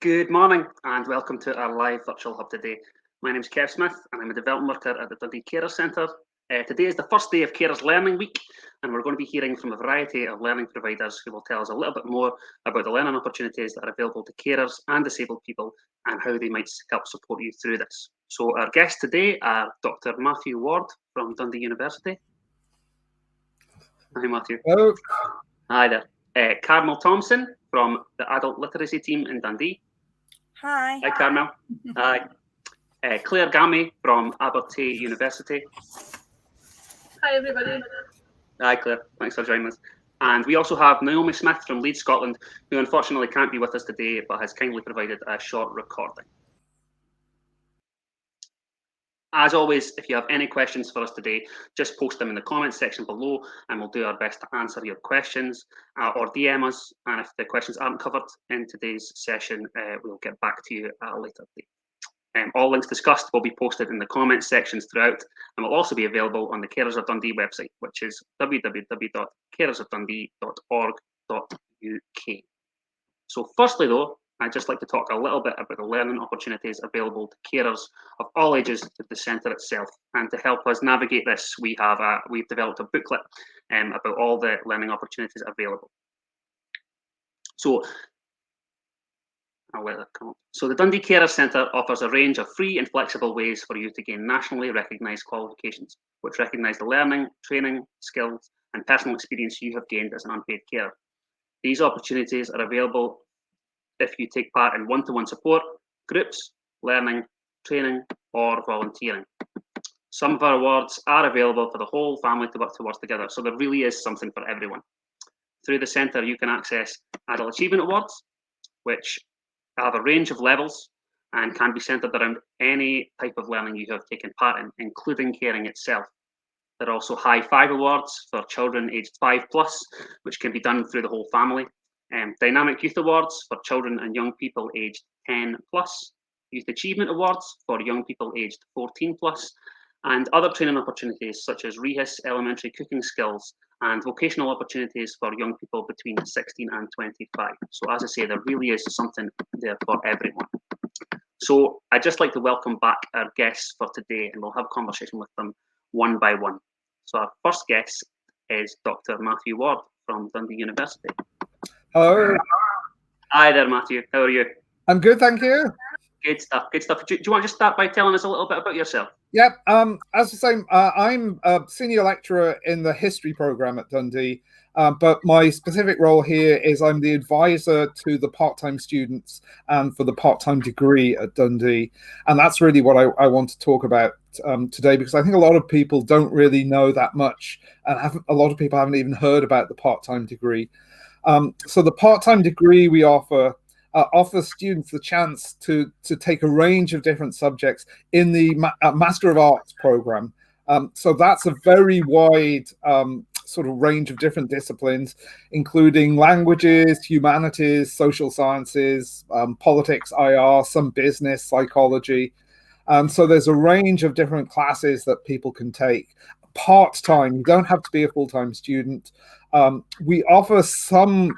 Good morning and welcome to our live virtual hub today. My name is Kev Smith and I'm a development worker at the Dundee Carers Centre. Today is the first day of Carers Learning Week and we're going to be hearing from a variety of learning providers who will tell us a little bit more about the learning opportunities that are available to carers and disabled people and how they might help support you through this. So our guests today are Dr. Matthew Ward from Dundee University. Hi Matthew. Hello. Hi there. Carmel Thompson from the Adult Literacy team in Dundee. Hi. Hi, Carmel. Hi. Claire Gammy from Abertay University. Hi, everybody. Hi, Claire. Thanks for joining us. And we also have Naomi Smith from LEAD Scotland, who unfortunately can't be with us today, but has kindly provided a short recording. As always, if you have any questions for us today, just post them in the comments section below and we'll do our best to answer your questions or DM us. And if the questions aren't covered in today's session, we'll get back to you at a later date. All links discussed will be posted in the comments sections throughout and will also be available on the Carers of Dundee website, which is www.carersofdundee.org.uk. So firstly though, I'd just like to talk a little bit about the learning opportunities available to carers of all ages at the centre itself. And to help us navigate this, we've developed a booklet about all the learning opportunities available. So I'll let that come up. So the Dundee Carers Centre offers a range of free and flexible ways for you to gain nationally recognised qualifications, which recognise the learning, training, skills and personal experience you have gained as an unpaid carer. These opportunities are available if you take part in one-to-one support, groups, learning, training, or volunteering. Some of our awards are available for the whole family to work towards together, so there really is something for everyone. Through the centre, you can access Adult Achievement Awards, which have a range of levels and can be centred around any type of learning you have taken part in, including caring itself. There are also High Five Awards for children aged 5+, which can be done through the whole family. Dynamic Youth Awards for children and young people aged 10+, Youth Achievement Awards for young people aged 14+, and other training opportunities such as REHIS elementary cooking skills and vocational opportunities for young people between 16 and 25. So as I say, there really is something there for everyone. So I'd just like to welcome back our guests for today and we'll have a conversation with them one by one. So our first guest is Dr. Matthew Ward from Dundee University. Hello. Hi there, Matthew. How are you? I'm good, thank you. Good stuff. Good stuff. Do you want to just start by telling us a little bit about yourself? Yep. As I say, I'm a senior lecturer in the history program at Dundee, but my specific role here is I'm the advisor to the part-time students and for the part-time degree at Dundee, and that's really what I want to talk about today, because I think a lot of people don't really know that much, and a lot of people haven't even heard about the part-time degree. So the part-time degree we offer students the chance to take a range of different subjects in the Master of Arts program. So that's a very wide sort of range of different disciplines, including languages, humanities, social sciences, politics, IR, some business, psychology. So there's a range of different classes that people can take. Part-time, you don't have to be a full-time student. We offer some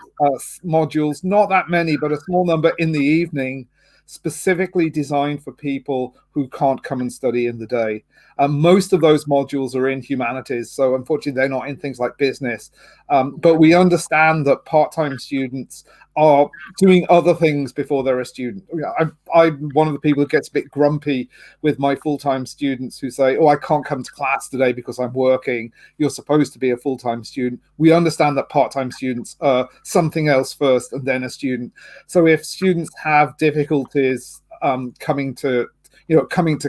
modules, not that many, but a small number in the evening, specifically designed for people who can't come and study in the day. Most of those modules are in humanities, so unfortunately they're not in things like business. But we understand that part-time students are doing other things before they're a student. I'm one of the people who gets a bit grumpy with my full-time students who say, oh, I can't come to class today because I'm working. You're supposed to be a full-time student. We understand that part-time students are something else first and then a student. So if students have difficulties coming to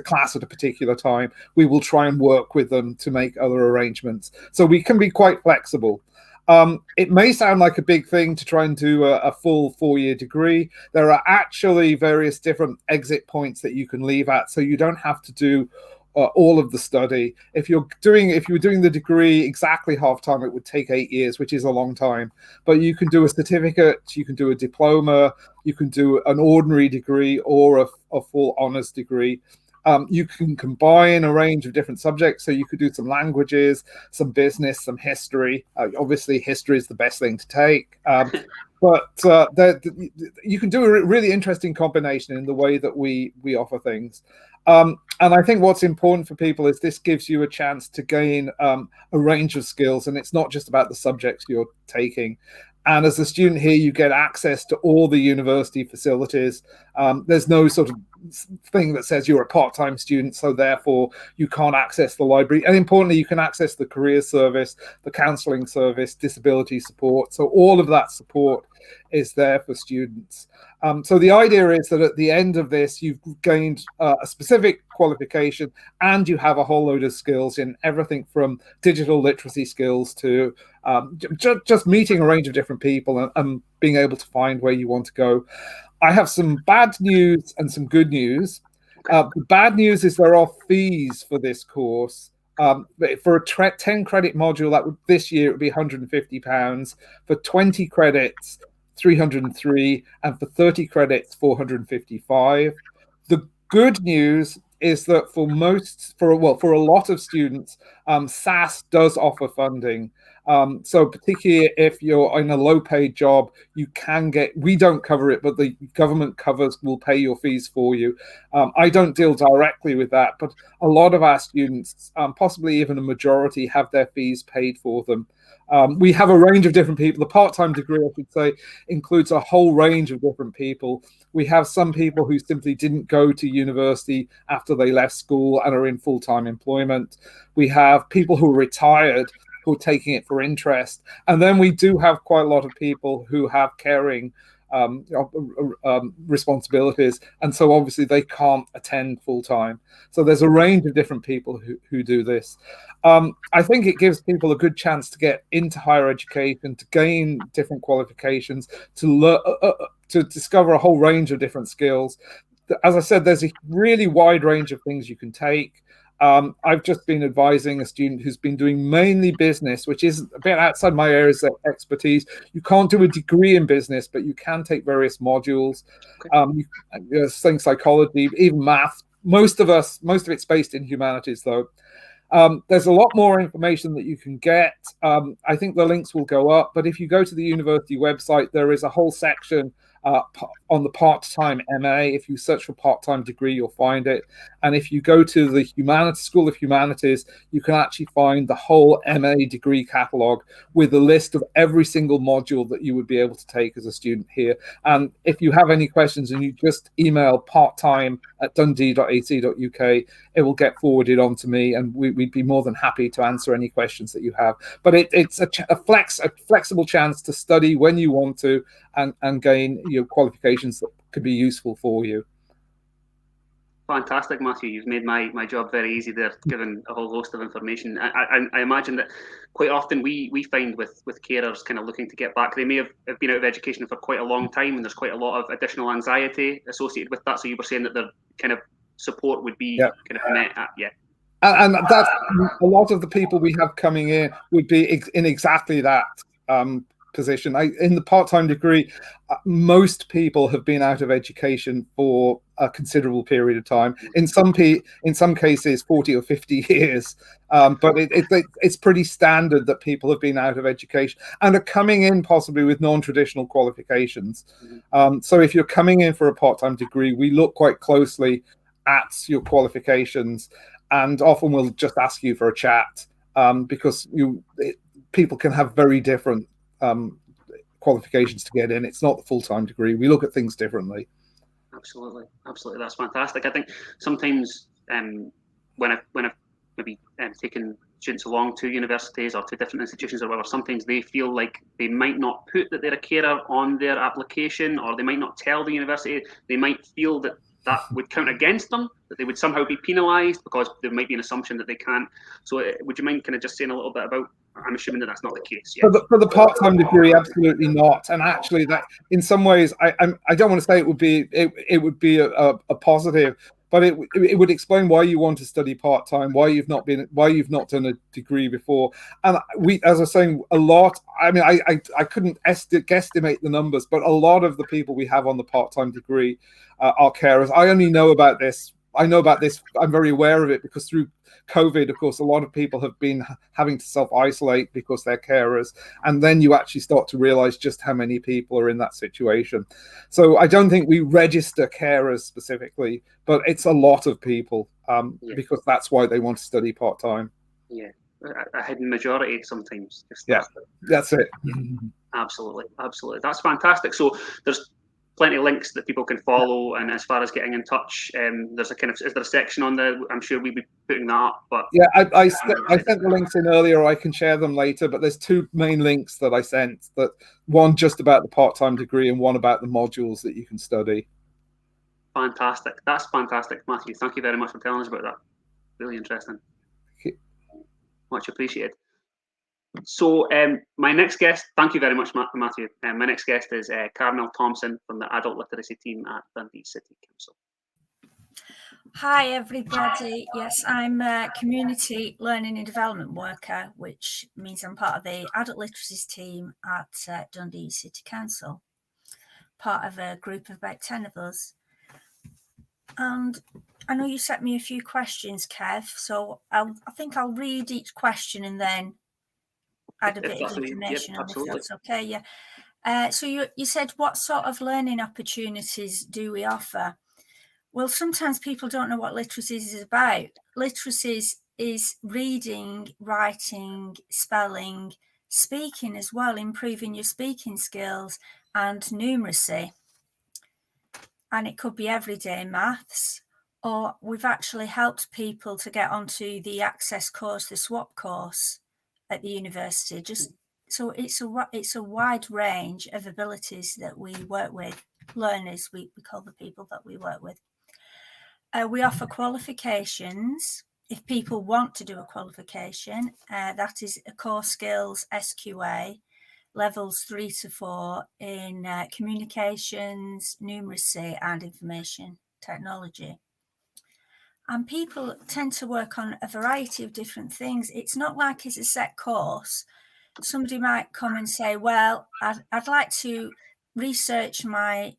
class at a particular time, we will try and work with them to make other arrangements. So we can be quite flexible. It may sound like a big thing to try and do a full 4-year degree. There are actually various different exit points that you can leave at, so you don't have to do all of the study. If you were doing the degree exactly half time, it would take 8 years, which is a long time. But you can do a certificate, you can do a diploma, you can do an ordinary degree or a full honours degree. You can combine a range of different subjects. So you could do some languages, some business, some history. Obviously, history is the best thing to take. But you can do a really interesting combination in the way that we offer things. And I think what's important for people is this gives you a chance to gain a range of skills, and it's not just about the subjects you're taking. And as a student here, you get access to all the university facilities. There's no sort of thing that says you're a part-time student, so therefore you can't access the library. And importantly, you can access the career service, the counselling service, disability support. So all of that support is there for students. So the idea is that at the end of this, you've gained a specific qualification and you have a whole load of skills in everything from digital literacy skills to just meeting a range of different people and being able to find where you want to go. I have some bad news and some good news. The bad news is there are fees for this course. For a 10 credit module, that would this year it would be £150. For 20 credits, 303, and for 30 credits, 455. The good news is that for a lot of students, SAS does offer funding. So particularly if you're in a low-paid job, you can get, we don't cover it, but the government will pay your fees for you. I don't deal directly with that, but a lot of our students, possibly even a majority, have their fees paid for them. We have a range of different people. The part-time degree, I should say, includes a whole range of different people. We have some people who simply didn't go to university after they left school and are in full-time employment. We have people who are retired who are taking it for interest. And then we do have quite a lot of people who have caring responsibilities, and so obviously they can't attend full-time. So there's a range of different people who do this. I think it gives people a good chance to get into higher education, to gain different qualifications, to discover a whole range of different skills. As I said, there's a really wide range of things you can take. I've just been advising a student who's been doing mainly business, which is a bit outside my areas of expertise. You can't do a degree in business, but you can take various modules, things psychology, even math. Most of it's based in humanities, though. There's a lot more information that you can get. I think the links will go up, but if you go to the university website, there is a whole section on the part-time MA. If you search for part-time degree, you'll find it. And if you go to the School of Humanities, you can actually find the whole MA degree catalogue with a list of every single module that you would be able to take as a student here. And if you have any questions, and you just email parttime@dundee.ac.uk, it will get forwarded on to me, and we'd be more than happy to answer any questions that you have. But it's a flexible chance to study when you want to and gain your qualifications that could be useful for you. Fantastic, Matthew. You've made my job very easy there, given a whole host of information. I imagine that quite often we find with carers kind of looking to get back, they may have been out of education for quite a long time, and there's quite a lot of additional anxiety associated with that. So you were saying that their kind of support would be kind of met at, And that's a lot of the people we have coming in would be in exactly that position. In the part-time degree, most people have been out of education for a considerable period of time. In some cases, 40 or 50 years. But it's pretty standard that people have been out of education and are coming in possibly with non-traditional qualifications. So if you're coming in for a part-time degree, we look quite closely at your qualifications, and often we'll just ask you for a chat because people can have very different qualifications to get in. It's not the full-time degree. We look at things differently. Absolutely. That's fantastic. I think sometimes when I've maybe taken students along to universities or to different institutions or whatever, sometimes they feel like they might not put that they're a carer on their application, or they might not tell the university. They might feel that would count against them, that they would somehow be penalised because there might be an assumption that they can't. So would you mind kind of just saying a little bit about, I'm assuming that that's not the case. Yeah. For the part-time degree, absolutely not. And actually, that in some ways, I don't want to say it would be a positive, but it would explain why you want to study part-time, why you've not done a degree before. And as I was saying, a lot. I mean, I couldn't guesstimate the numbers, but a lot of the people we have on the part-time degree are carers. I only know about this I know about this. I'm very aware of it because through COVID, of course, a lot of people have been having to self-isolate because they're carers. And then you actually start to realize just how many people are in that situation. So I don't think we register carers specifically, but it's a lot of people because that's why they want to study part-time. Yeah, a hidden majority sometimes. Yeah, that's it. Absolutely, absolutely. That's fantastic. So there's plenty of links that people can follow, and as far as getting in touch, there's a kind of, is there a section on the, I'm sure we'll be putting that up, but yeah, I sent the links in earlier. I can share them later, but there's two main links that I sent, that one just about the part-time degree and one about the modules that you can study. Fantastic. That's fantastic, Matthew. Thank you very much for telling us about that. Really interesting. Much appreciated. So my next guest, thank you very much, Matthew. My next guest is Carmel Thompson from the Adult Literacy team at Dundee City Council. Hi everybody. Yes, I'm a community learning and development worker, which means I'm part of the Adult Literacies team at Dundee City Council, part of a group of about 10 of us. And I know you sent me a few questions, Kev, so I think I'll read each question and then add a bit of information on, if that's okay. Yeah. So you said, what sort of learning opportunities do we offer? Well, sometimes people don't know what literacies is about. Literacies is reading, writing, spelling, speaking as well, improving your speaking skills, and numeracy. And it could be everyday maths, or we've actually helped people to get onto the access course, the swap course at the university. Just so it's a wide range of abilities that we work with, learners, we call the people that we work with. We offer qualifications. If people want to do a qualification, that is a core skills SQA, levels 3 to 4 in communications, numeracy, and information technology. And people tend to work on a variety of different things. It's not like it's a set course. Somebody might come and say, well, I'd like to research my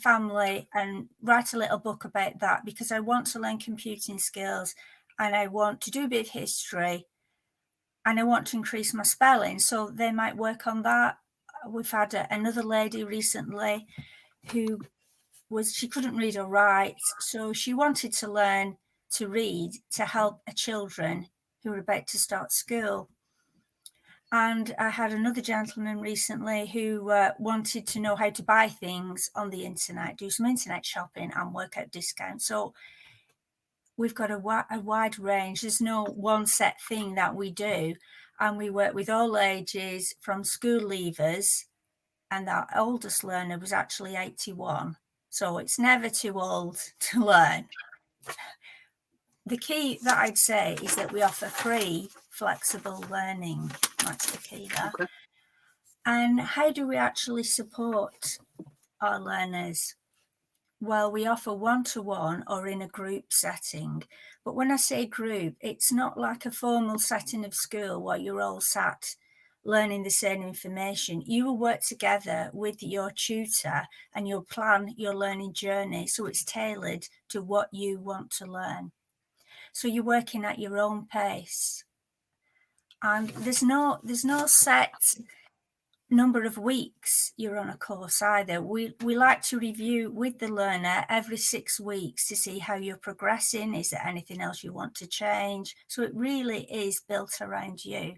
family and write a little book about that because I want to learn computing skills and I want to do a bit of history and I want to increase my spelling. So they might work on that. We've had another lady recently who she couldn't read or write. So she wanted to learn to read to help children who were about to start school. And I had another gentleman recently who wanted to know how to buy things on the internet, do some internet shopping and work out discounts. So we've got a wide range. There's no one set thing that we do. And we work with all ages from school leavers. And our oldest learner was actually 81. So it's never too old to learn. The key that I'd say is that we offer free, flexible learning. That's the key there. Okay. And how do we actually support our learners? Well, we offer one-to-one or in a group setting. But when I say group, it's not like a formal setting of school where you're all sat learning the same information. You will work together with your tutor and you'll plan your learning journey so it's tailored to what you want to learn. So you're working at your own pace. And there's no set number of weeks you're on a course either. We like to review with the learner every 6 weeks to see how you're progressing. Is there anything else you want to change? So it really is built around you.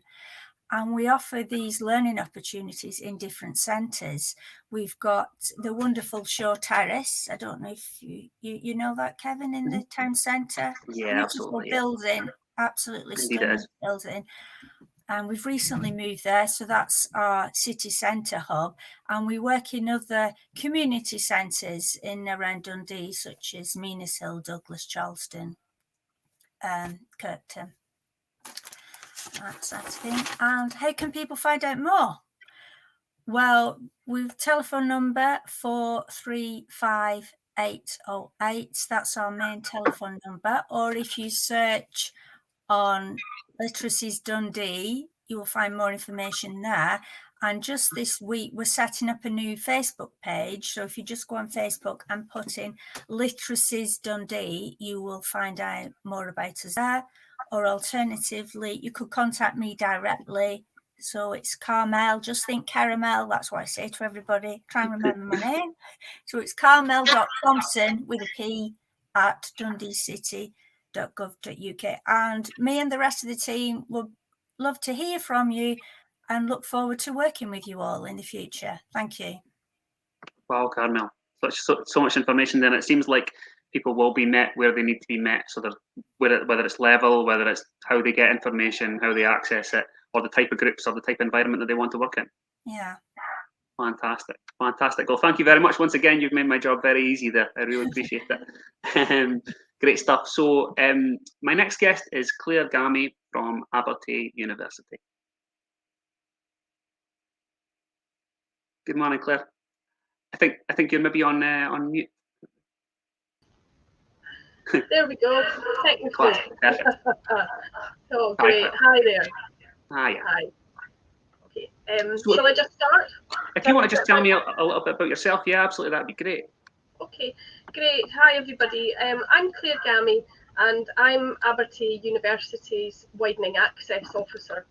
And we offer these learning opportunities in different centres. We've got the wonderful Shaw Terrace. I don't know if you know that, Kevin, in the town centre. Yeah, absolutely. Building, yeah. Absolutely stunning building. And we've recently moved there, so that's our city centre hub. And we work in other community centres in around Dundee, such as Meaners Hill, Douglas, Charleston, Kirkton. That's that thing. And how can people find out more? Well, we've telephone number 435808. That's our main telephone number. Or if you search on Literacies Dundee, you will find more information there. And just this week, we're setting up a new Facebook page. So if you just go on Facebook and put in Literacies Dundee, you will find out more about us there. Or alternatively, you could contact me directly. So it's Carmel, just think caramel. That's what I say to everybody. Try and remember my name. So it's carmel.thompson with a P at dundeecity.gov.uk. And me and the rest of the team would love to hear from you and look forward to working with you all in the future. Thank you. Wow, Carmel, so much information there. It seems like people will be met where they need to be met. So whether it's level, whether it's how they get information, how they access it, or the type of groups or the type of environment that they want to work in. Yeah. Fantastic. Well, thank you very much once again. You've made my job very easy there. I really appreciate it. Great stuff. So my next guest is Claire Gammy from Abertay University. Good morning, Claire. I think you're maybe on mute. There we go. Technical. Oh, great. Hi there. Hi. Okay. Shall I just start? If you want to just tell me a little bit about yourself, yeah, absolutely, that'd be great. Okay, great. Hi, everybody. I'm Claire Gammy, and I'm Abertay University's Widening Access Officer.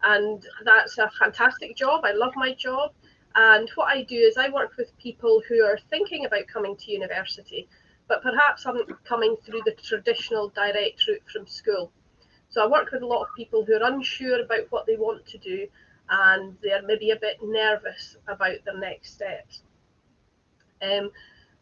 And that's a fantastic job. I love my job. And what I do is I work with people who are thinking about coming to university, but perhaps aren't coming through the traditional direct route from school. So I work with a lot of people who are unsure about what they want to do, and they're maybe a bit nervous about their next steps.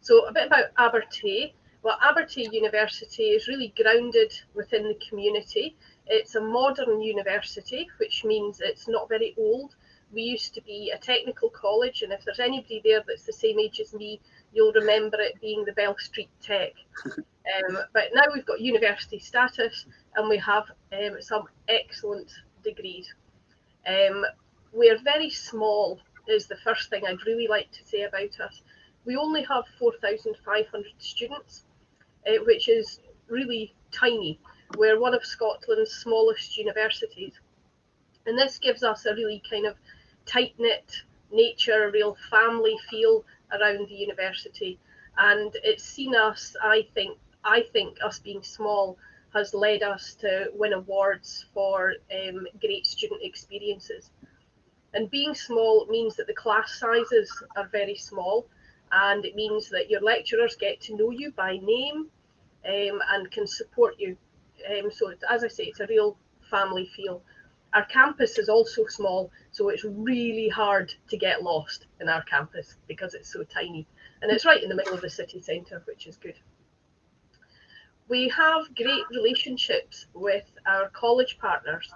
So a bit about Abertay. Well, Abertay University is really grounded within the community. It's a modern university, which means it's not very old. We used to be a technical college, and if there's anybody there that's the same age as me, you'll remember it being the Bell Street Tech. But now we've got university status, and we have some excellent degrees. We're very small, is the first thing I'd really like to say about us. We only have 4,500 students, which is really tiny. We're one of Scotland's smallest universities. And this gives us a really kind of tight-knit nature, a real family feel around the university. And it's seen us, I think us being small has led us to win awards for great student experiences. And being small means that the class sizes are very small, and it means that your lecturers get to know you by name and can support you. So as I say, it's a real family feel. Our campus is also small, so it's really hard to get lost in our campus because it's so tiny. And it's right in the middle of the city centre, which is good. We have great relationships with our college partners,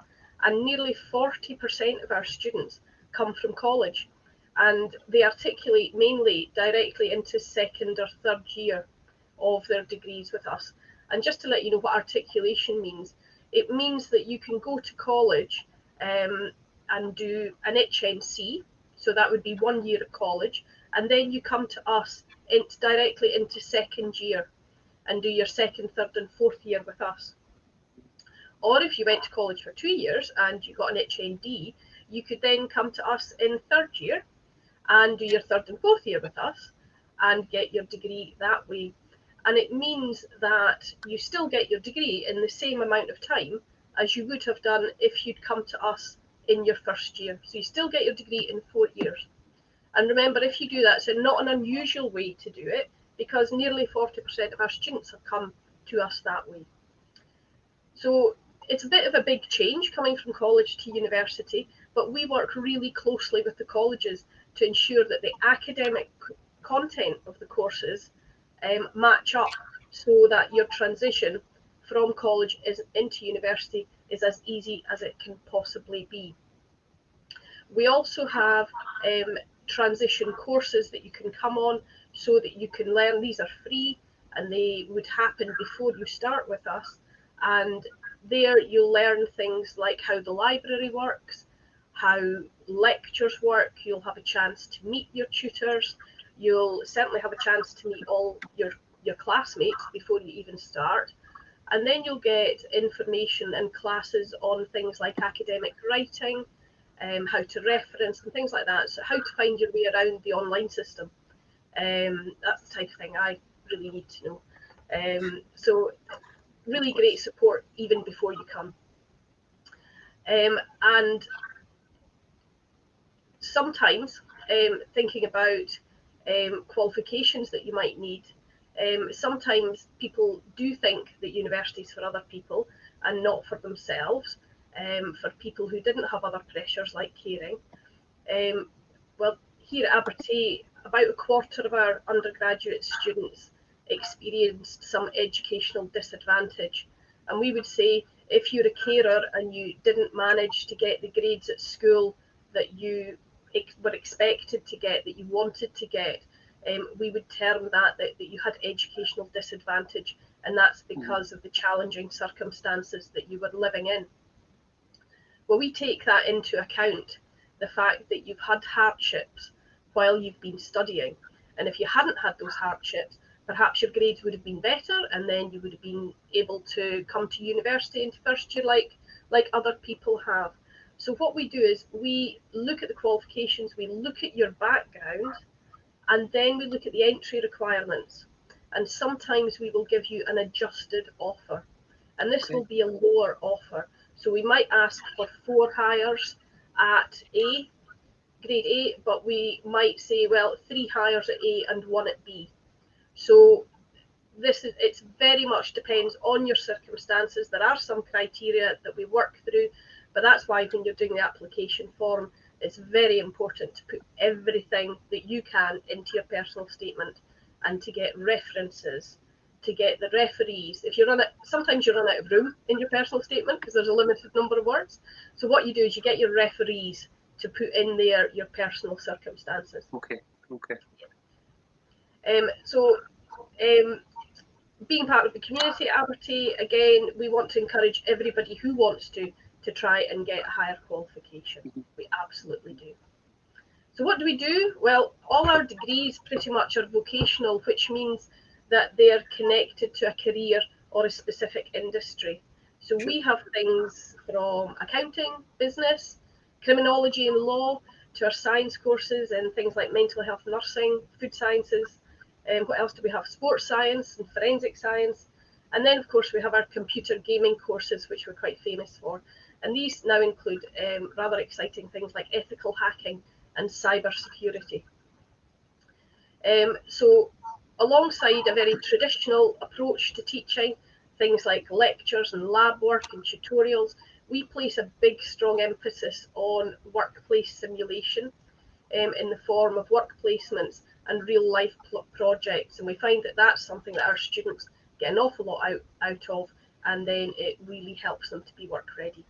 and nearly 40% of our students come from college, and they articulate mainly directly into second or third year of their degrees with us. And just to let you know what articulation means, it means that you can go to college and do an HNC, so that would be 1 year at college, and then you come to us directly into second year and do your second, third and fourth year with us. Or if you went to college for 2 years and you got an HND, you could then come to us in third year and do your third and fourth year with us and get your degree that way. And it means that you still get your degree in the same amount of time as you would have done if you'd come to us in your first year. So you still get your degree in 4 years. And remember, if you do that, it's not an unusual way to do it, because nearly 40% of our students have come to us that way. So it's a bit of a big change coming from college to university, but we work really closely with the colleges to ensure that the academic content of the courses match up so that your transition from college into university is as easy as it can possibly be. We also have transition courses that you can come on so that you can learn. These are free and they would happen before you start with us, and there you'll learn things like how the library works, how lectures work. You'll have a chance to meet your tutors. You'll certainly have a chance to meet all your classmates before you even start. And then you'll get information and classes on things like academic writing, how to reference and things like that. So how to find your way around the online system. That's the type of thing I really need to know. So really great support even before you come. And sometimes thinking about qualifications that you might need, sometimes people do think that university's for other people and not for themselves, for people who didn't have other pressures like caring. Well, here at Abertay, about a quarter of our undergraduate students experienced some educational disadvantage. And we would say if you're a carer and you didn't manage to get the grades at school that you were expected to get, that you wanted to get, we would term that you had educational disadvantage, and that's because of the challenging circumstances that you were living in. Well, we take that into account, the fact that you've had hardships while you've been studying, and if you hadn't had those hardships, perhaps your grades would have been better, and then you would have been able to come to university into first year like other people have. So what we do is we look at the qualifications, we look at your background, and then we look at the entry requirements. And sometimes we will give you an adjusted offer, and this will be a lower offer. So we might ask for 4 hires at A, grade A, but we might say, well, 3 hires at A and 1 at B. So it's very much depends on your circumstances. There are some criteria that we work through, but that's why when you're doing the application form, it's very important to put everything that you can into your personal statement, and to get references, to get the referees. If you sometimes you run out of room in your personal statement because there's a limited number of words. So what you do is you get your referees to put in there your personal circumstances. Okay. Being part of the community at Abertay, again, we want to encourage everybody who wants to try and get a higher qualification. We absolutely do. So what do we do? Well, all our degrees pretty much are vocational, which means that they're connected to a career or a specific industry. So we have things from accounting, business, criminology and law, to our science courses and things like mental health nursing, food sciences. What else do we have? Sports science and forensic science. And then, of course, we have our computer gaming courses, which we're quite famous for. And these now include rather exciting things like ethical hacking and cyber security. So alongside a very traditional approach to teaching, things like lectures and lab work and tutorials, we place a big, strong emphasis on workplace simulation in the form of work placements and real life projects. And we find that that's something that our students get an awful lot out of, and then it really helps them to be work ready.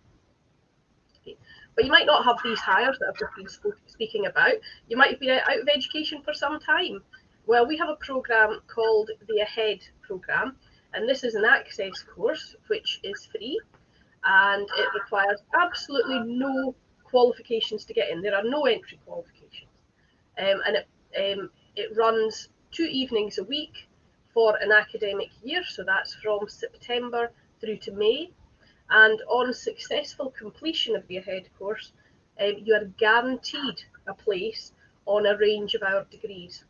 Okay. But you might not have these hires that I've just been speaking about. You might have been out of education for some time. Well, we have a programme called the Ahead programme, and this is an access course which is free, and it requires absolutely no qualifications to get in. There are no entry qualifications, and it runs 2 evenings a week for an academic year, so that's from September through to May. And on successful completion of the Ahead course, you are guaranteed a place on a range of our degrees.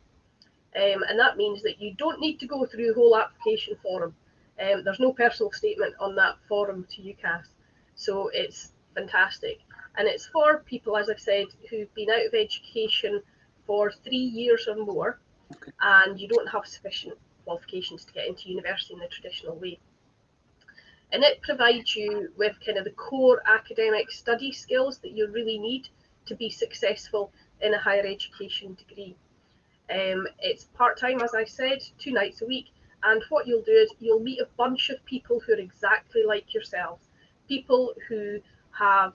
And that means that you don't need to go through the whole application form. There's no personal statement on that form to UCAS. So it's fantastic. And it's for people, as I've said, who've been out of education for 3 years or more, and you don't have sufficient qualifications to get into university in the traditional way. And it provides you with kind of the core academic study skills that you really need to be successful in a higher education degree. It's part-time, as I said, 2 nights a week. And what you'll do is you'll meet a bunch of people who are exactly like yourselves, people who have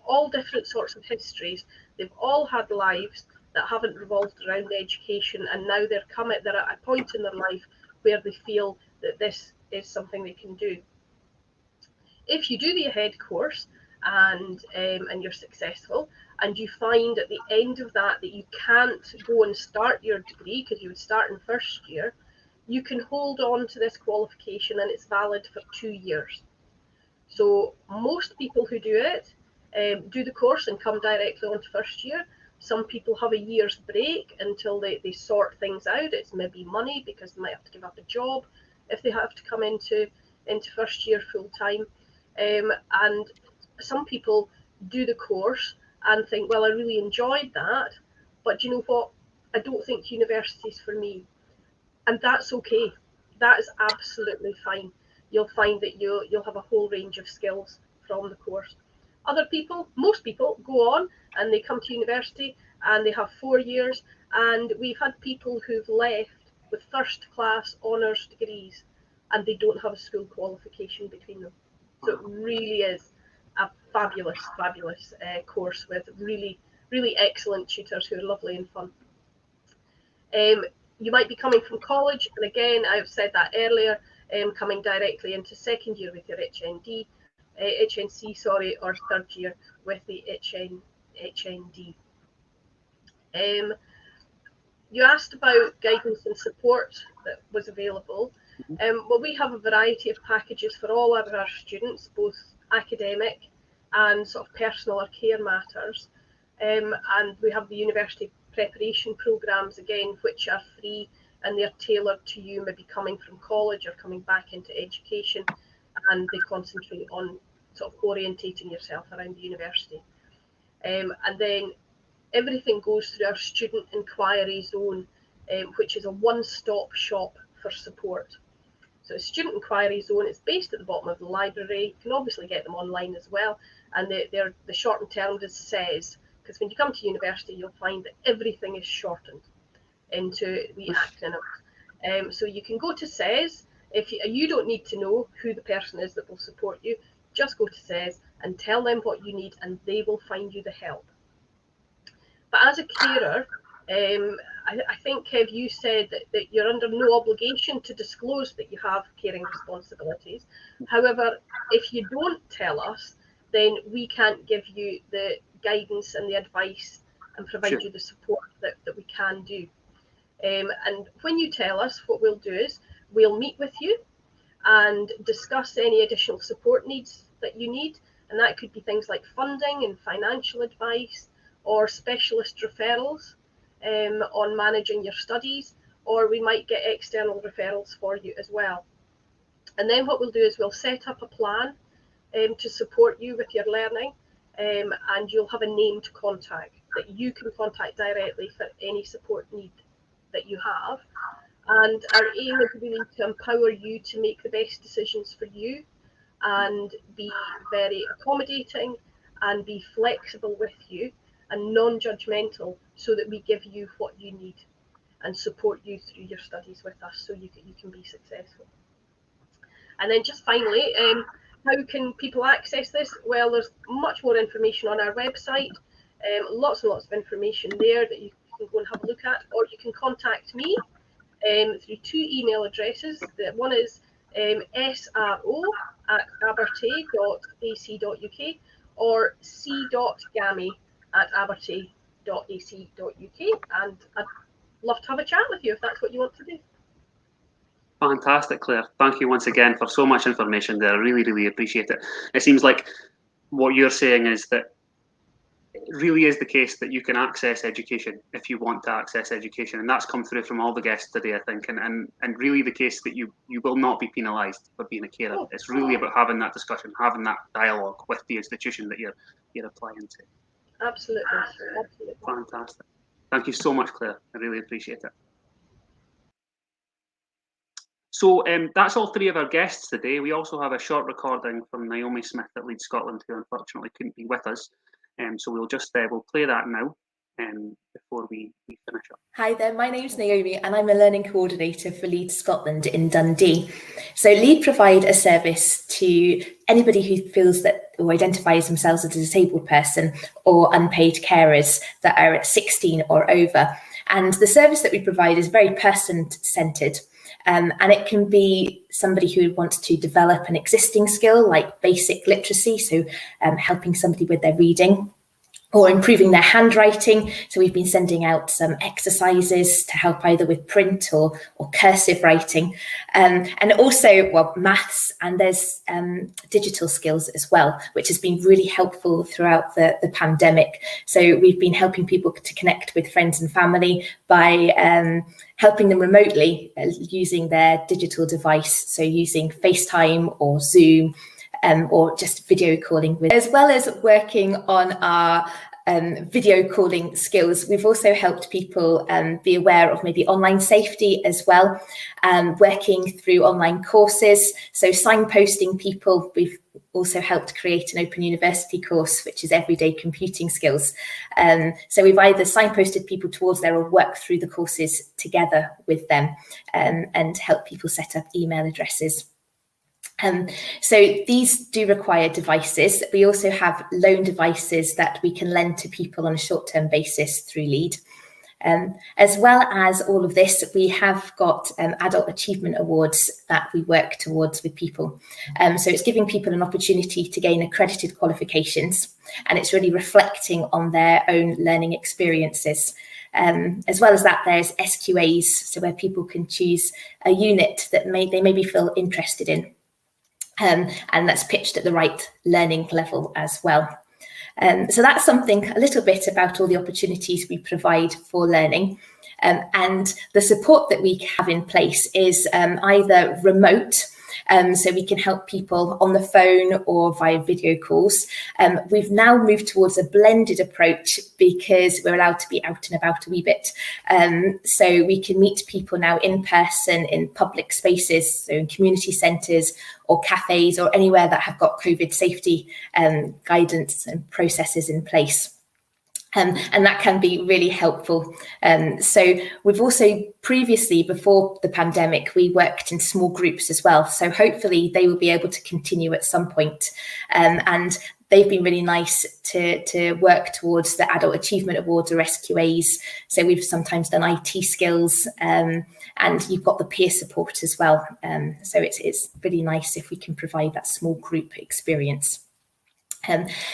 all different sorts of histories. They've all had lives that haven't revolved around education, and now they're at a point in their life where they feel that this is something they can do. If you do the Ahead course and you're successful, and you find at the end of that you can't go and start your degree because you would start in first year, you can hold on to this qualification, and it's valid for 2 years. So most people who do it do the course and come directly on to first year. Some people have a year's break until they sort things out. It's maybe money because they might have to give up a job if they have to come into first year full time. And some people do the course and think, well, I really enjoyed that, but you know what? I don't think university's for me. And that's okay. That is absolutely fine. You'll find that you'll have a whole range of skills from the course. Other people, most people, go on and they come to university and they have 4 years, and we've had people who've left with first class honours degrees and they don't have a school qualification between them. So it really is a fabulous, fabulous course with really, really excellent tutors who are lovely and fun. You might be coming from college, and again, I've said that earlier, coming directly into second year with your HNC, sorry, or third year with the HND. You asked about guidance and support that was available. Well, we have a variety of packages for all of our students, both academic and sort of personal or care matters. And we have the university preparation programmes, again, which are free and they're tailored to you, maybe coming from college or coming back into education, and they concentrate on sort of orientating yourself around the university. And then everything goes through our student inquiry zone, which is a one-stop shop for support. So a student inquiry zone is based at the bottom of the library. You can obviously get them online as well, and the shortened term is SES, because when you come to university, you'll find that everything is shortened into the acronyms. So you can go to SES. If you don't need to know who the person is that will support you, just go to SES and tell them what you need, and they will find you the help. But as a carer, I think, Kev, you said that you're under no obligation to disclose that you have caring responsibilities. However, if you don't tell us, then we can't give you the guidance and the advice and provide you the support that we can do. And when you tell us, what we'll do is we'll meet with you and discuss any additional support needs that you need. And that could be things like funding and financial advice, or specialist referrals on managing your studies, or we might get external referrals for you as well. And then what we'll do is we'll set up a plan to support you with your learning, and you'll have a named contact that you can contact directly for any support need that you have. And our aim is really to empower you to make the best decisions for you, and be very accommodating and be flexible with you and non-judgmental, so that we give you what you need and support you through your studies with us, so you can be successful. And then just finally, how can people access this? Well, there's much more information on our website, lots and lots of information there that you can go and have a look at, or you can contact me through 2 email addresses. One is sro@abertay.ac.uk, or c.gammy@abertay.ac.uk, and I'd love to have a chat with you if that's what you want to do. Fantastic, Claire. Thank you once again for so much information there. I really, really appreciate it. It seems like what you're saying is that it really is the case that you can access education if you want to access education, and that's come through from all the guests today, I think, and really the case that you will not be penalised for being a carer. It's really about having that discussion, having that dialogue with the institution that you're applying to. Absolutely, absolutely. Fantastic. Thank you so much, Claire. I really appreciate it. So that's all 3 of our guests today. We also have a short recording from Naomi Smith at LEAD Scotland, who unfortunately couldn't be with us. So we'll play that now before we finish up. Hi there, my name's Naomi and I'm a learning coordinator for LEAD Scotland in Dundee. So LEAD provide a service to anybody who feels that or identifies themselves as a disabled person or unpaid carers that are at 16 or over. And the service that we provide is very person-centred. And it can be somebody who wants to develop an existing skill like basic literacy, so helping somebody with their reading, or improving their handwriting. So we've been sending out some exercises to help either with print or cursive writing, and also, well, maths, and there's digital skills as well, which has been really helpful throughout the pandemic. So we've been helping people to connect with friends and family by helping them remotely using their digital device, so using FaceTime or Zoom, or just video calling with, as well as working on our video calling skills. We've also helped people be aware of maybe online safety as well, working through online courses, so signposting people. We've also helped create an Open University course, which is everyday computing skills. So we've either signposted people towards there or worked through the courses together with them, and help people set up email addresses. So these do require devices. We also have loan devices that we can lend to people on a short-term basis through LEAD. As well as all of this, we have got adult achievement awards that we work towards with people. So it's giving people an opportunity to gain accredited qualifications, and it's really reflecting on their own learning experiences. As well as that, there's SQAs, so where people can choose a unit that they maybe feel interested in. And that's pitched at the right learning level as well. So that's something, a little bit about all the opportunities we provide for learning. And the support that we have in place is either remote, so we can help people on the phone or via video calls. We've now moved towards a blended approach because we're allowed to be out and about a wee bit. So we can meet people now in person in public spaces, so in community centres or cafes or anywhere that have got COVID safety guidance and processes in place. And that can be really helpful. So we've also previously, before the pandemic, we worked in small groups as well. So hopefully they will be able to continue at some point. And they've been really nice to work towards the Adult Achievement Awards or SQAs. So we've sometimes done IT skills, and you've got the peer support as well. So it's really nice if we can provide that small group experience.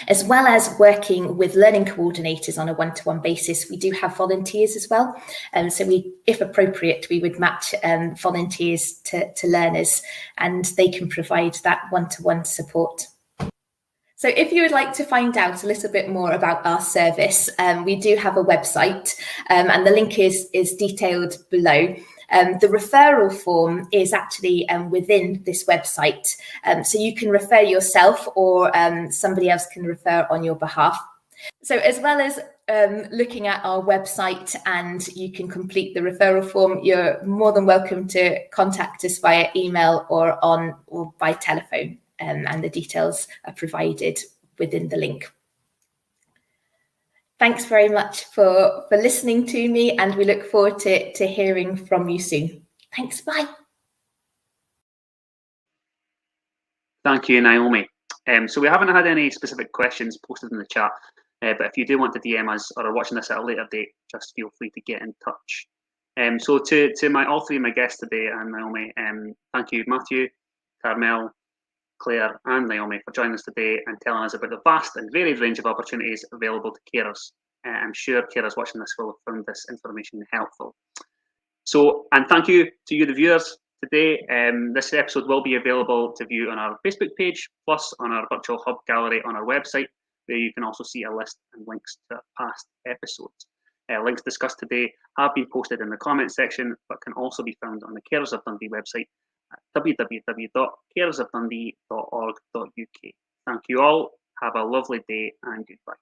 As well as working with learning coordinators on a one-to-one basis, we do have volunteers as well. So we, if appropriate, we would match volunteers to learners, and they can provide that one-to-one support. So if you would like to find out a little bit more about our service, we do have a website, and the link is detailed below. The referral form is actually within this website, so you can refer yourself, or somebody else can refer on your behalf. So as well as looking at our website, and you can complete the referral form, you're more than welcome to contact us via email or by telephone, and the details are provided within the link. Thanks very much for listening to me, and we look forward to hearing from you soon. Thanks, bye. Thank you, Naomi. So we haven't had any specific questions posted in the chat, but if you do want to DM us or are watching this at a later date, just feel free to get in touch. So to all three of my guests today and Naomi, thank you, Matthew, Carmel, Claire and Naomi, for joining us today and telling us about the vast and varied range of opportunities available to carers. I'm sure carers watching this will have found this information helpful. So, and thank you to you, the viewers, today. This episode will be available to view on our Facebook page, plus on our virtual hub gallery on our website, where you can also see a list and links to past episodes. Links discussed today have been posted in the comments section, but can also be found on the Carers of Dundee website at www.carersofdundee.org.uk. Thank you all, have a lovely day, and goodbye.